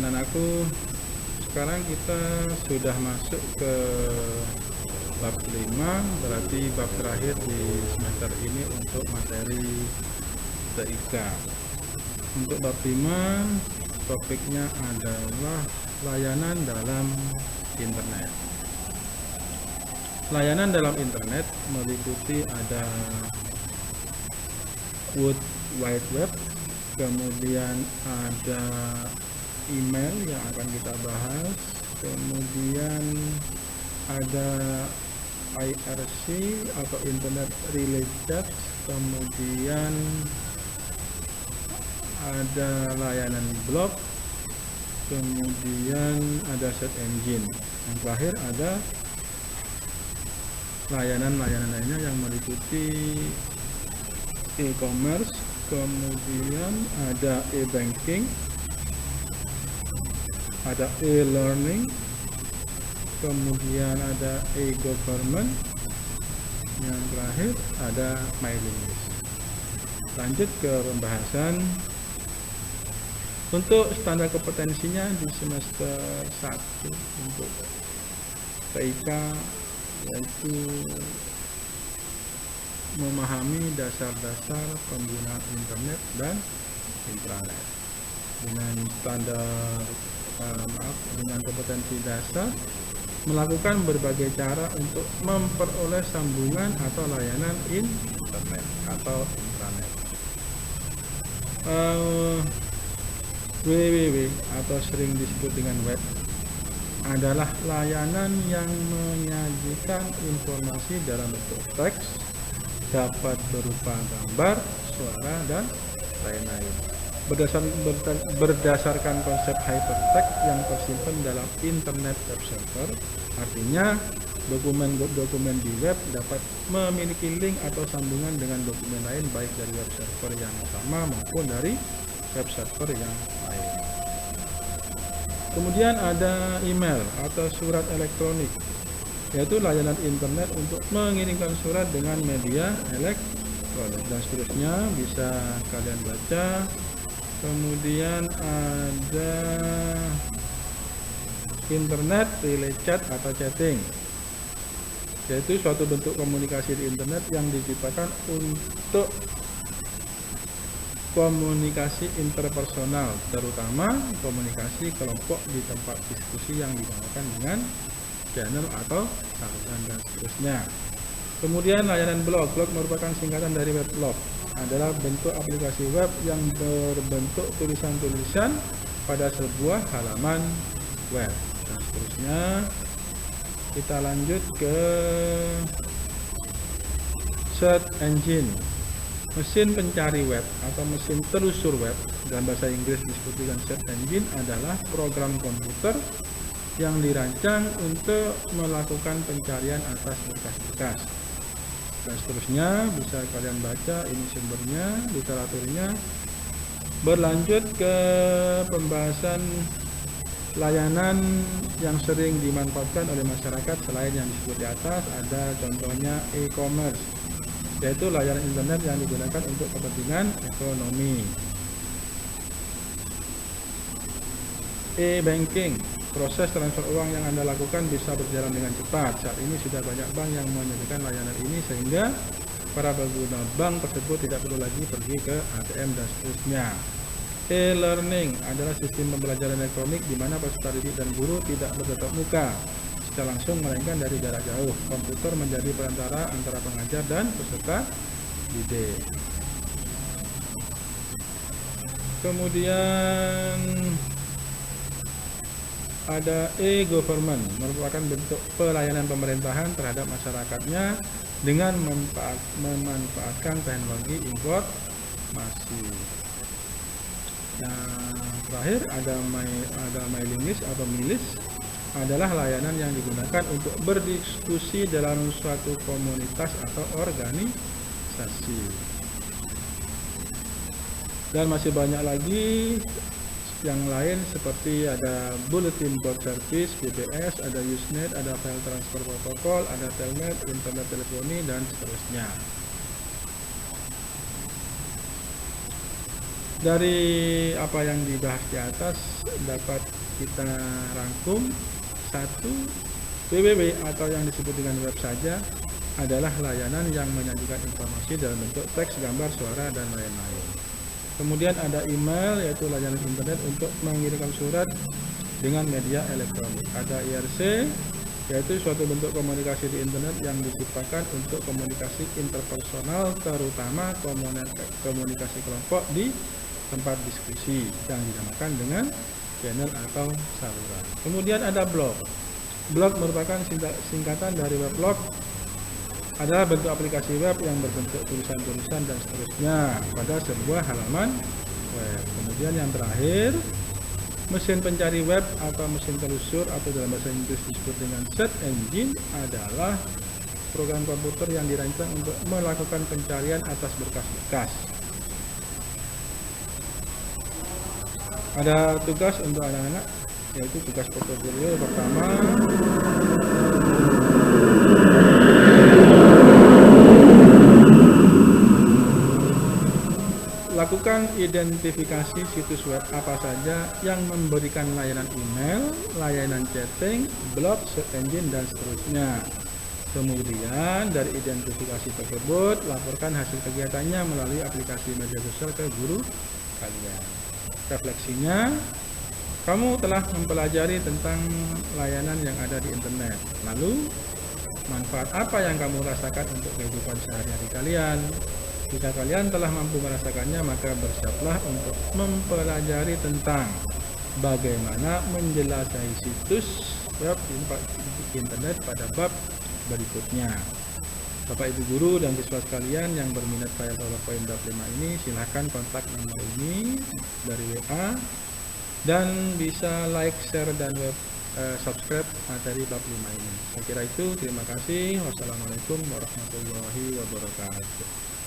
anak-anakku, sekarang kita sudah masuk ke bab 5, berarti bab terakhir di semester ini untuk materi TIK. Untuk bab 5, topiknya adalah layanan dalam internet. Layanan dalam internet meliputi ada World Wide Web, kemudian ada email yang akan kita bahas, kemudian ada IRC atau Internet Relay Chat, kemudian ada layanan blog, kemudian ada search engine, yang terakhir ada layanan-layanan lainnya yang meliputi e-commerce, kemudian ada e-banking, ada e-learning, kemudian ada e-government, yang terakhir ada mailing list. Lanjut ke pembahasan. Untuk standar kompetensinya di semester 1 untuk TIK yaitu memahami dasar-dasar penggunaan internet dan intranet. Dengan standar dengan kompetensi dasar, melakukan berbagai cara untuk memperoleh sambungan atau layanan internet atau intranet. www atau sering disebut dengan web adalah layanan yang menyajikan informasi dalam bentuk teks, dapat berupa gambar, suara, dan lain-lain. Berdasarkan konsep hypertext yang tersimpan dalam Internet Web Server, artinya dokumen-dokumen di web dapat memiliki link atau sambungan dengan dokumen lain baik dari web server yang sama maupun dari web server yang lain. Kemudian ada email atau surat elektronik, yaitu layanan internet untuk mengirimkan surat dengan media elektronik dan seterusnya, bisa kalian baca. Kemudian ada internet relay chat atau chatting, yaitu suatu bentuk komunikasi di internet yang diciptakan untuk komunikasi interpersonal, terutama komunikasi kelompok di tempat diskusi yang dinamakan dengan channel atau saluran dan seterusnya. Kemudian layanan blog. Blog merupakan singkatan dari weblog, adalah bentuk aplikasi web yang berbentuk tulisan-tulisan pada sebuah halaman web dan seterusnya. Kita lanjut ke search engine. Mesin pencari web atau mesin telusur web, dalam bahasa Inggris disebut dengan search engine, adalah program komputer yang dirancang untuk melakukan pencarian atas berkas-berkas dan seterusnya. Bisa kalian baca, ini sumbernya, literaturnya. Berlanjut ke pembahasan layanan yang sering dimanfaatkan oleh masyarakat selain yang disebut di atas, ada contohnya e-commerce, yaitu layanan internet yang digunakan untuk kepentingan ekonomi. E-banking, proses transfer uang yang Anda lakukan bisa berjalan dengan cepat. Saat ini sudah banyak bank yang menyediakan layanan ini sehingga para pengguna bank tersebut tidak perlu lagi pergi ke ATM dan seterusnya. E-learning adalah sistem pembelajaran elektronik di mana peserta didik dan guru tidak bertatap muka secara langsung melainkan dari jarak jauh. Komputer menjadi perantara antara pengajar dan peserta didik. Kemudian ada e-government, merupakan bentuk pelayanan pemerintahan terhadap masyarakatnya dengan memanfaatkan teknologi informasi. Yang terakhir ada mailing list atau milis, adalah layanan yang digunakan untuk berdiskusi dalam suatu komunitas atau organisasi. Dan masih banyak lagi yang lain seperti ada bulletin board service, BBS, ada Usenet, ada file transfer protokol, ada telnet, internet teleponi, dan seterusnya. Dari apa yang dibahas di atas dapat kita rangkum. Satu, www atau yang disebut dengan web saja adalah layanan yang menyajikan informasi dalam bentuk teks, gambar, suara, dan lain-lain. Kemudian ada email, yaitu layanan internet untuk mengirimkan surat dengan media elektronik. Ada IRC, yaitu suatu bentuk komunikasi di internet yang diciptakan untuk komunikasi interpersonal, terutama komunikasi kelompok di tempat diskusi yang dinamakan dengan channel atau saluran. Kemudian ada blog. Blog merupakan singkatan dari weblog, adalah bentuk aplikasi web yang berbentuk tulisan-tulisan dan seterusnya pada sebuah halaman web. Kemudian yang terakhir, mesin pencari web atau mesin telusur atau dalam bahasa Inggris disebut dengan search engine adalah program komputer yang dirancang untuk melakukan pencarian atas berkas-berkas. Ada tugas untuk anak-anak, yaitu tugas portofolio. Pertama, lakukan identifikasi situs web apa saja yang memberikan layanan email, layanan chatting, blog, search engine, dan seterusnya. Kemudian dari identifikasi tersebut, laporkan hasil kegiatannya melalui aplikasi media sosial ke guru kalian. Refleksinya, kamu telah mempelajari tentang layanan yang ada di internet. Lalu, manfaat apa yang kamu rasakan untuk kehidupan sehari-hari kalian? Jika kalian telah mampu merasakannya, maka bersiaplah untuk mempelajari tentang bagaimana menjelajahi situs web internet pada bab berikutnya. Bapak Ibu guru dan siswa sekalian yang berminat pada PowerPoint bab 5 ini, silahkan kontak nomor ini dari WA dan bisa like, share, dan subscribe materi bab 5 ini. Saya kira itu, terima kasih. Wassalamualaikum warahmatullahi wabarakatuh.